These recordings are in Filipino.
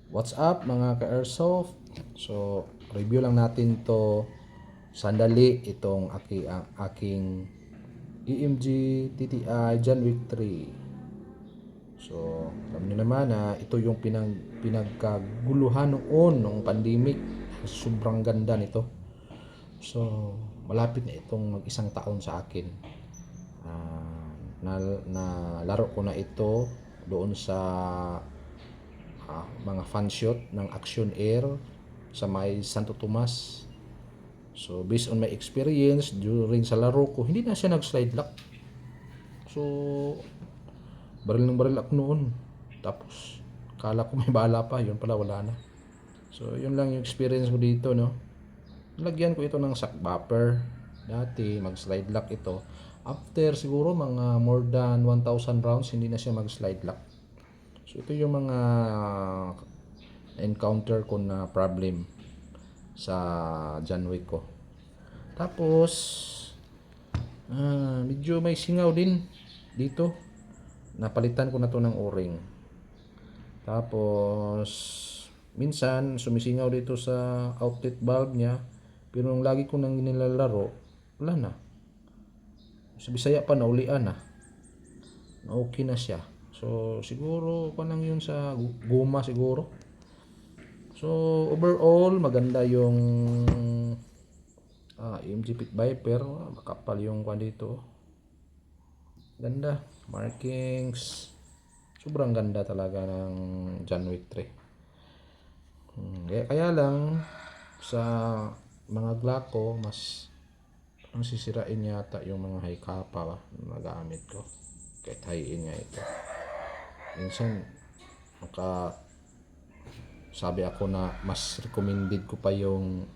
What's up mga ka-airsoft? So, review lang natin to sandali itong aking EMG TTI John Wick 3. So, alam niyo naman na ito yung pinagkaguluhan noon nung pandemic. Sobrang ganda nito. So, malapit na itong mag-isang taon sa akin. Ah, na laro ko na ito doon sa mga fan shot ng Action Air sa may Santo Tomas. So, based on my experience during sa laro ko, hindi na siya nag-slide lock. So, baril ng baril ako noon. Tapos, kala ko may bala pa, yun pala wala na. So, yun lang yung experience ko dito, no. Lagyan ko ito ng shock buffer. Dati, mag-slide lock ito. After siguro mga more than 1,000 rounds, hindi na siya mag-slide lock. So, ito yung mga encounter ko na problem sa John Wick ko. Tapos, medyo may singaw din dito. Napalitan ko na to ng o-ring. Tapos, minsan sumisingaw dito sa outlet valve niya. Pero nung lagi ko nang nilalaro, wala na. Sa Bisaya pa naulian na. Okay na siya. So, siguro pa lang yun sa guma siguro. So, overall, maganda yung EMG Pit Viper. Makapal yung kwan dito. Ganda. Markings. Sobrang ganda talaga ng John Wick 3. Kaya lang, sa mga Glock ko, mas ang sisirain yata yung mga high kappa na gamit ko. Kahit high-in nga ito. Minsan, sabi ako na mas recommended ko pa yung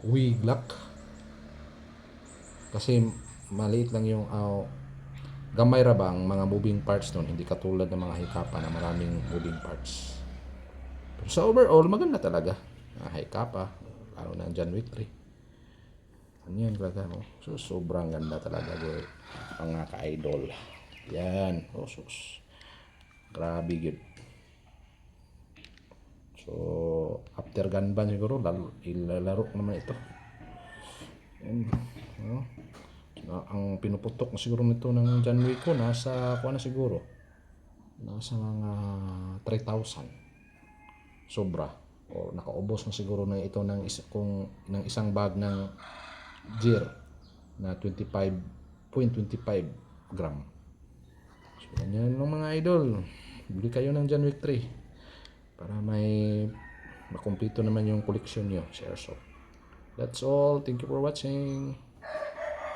Wii Glock. Kasi maliit lang yung gamay ra ba ang mga moving parts nun, hindi katulad ng mga hikapa na maraming moving parts. Pero sa overall, maganda talaga. Hikapa, lalo na John Wick 3. Ano yan talaga mo? So, sobrang ganda talaga, boy. Mga ka-idol. Yan. Sus. Grabe yun. So, after gun ban siguro, ilalaro ko naman ito. Yan. Ang pinuputok na siguro nito ng John Wick ko, nasa siguro. Nasa mga 3,000. Sobra. O nakaubos na siguro na ito ng isang bag ng gear na 25.25 gram. So, yan lang mga idol. Bili kayo ng John Wick 3 para may makumpleto naman yung collection nyo sa airsoft. That's all. Thank you for watching.